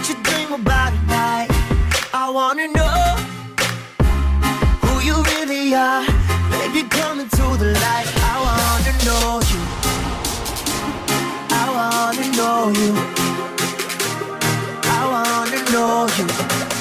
what you dream about at night. I wanna know who you really are. Baby, come into the light. I wanna know you. I wanna know you. I wanna know you.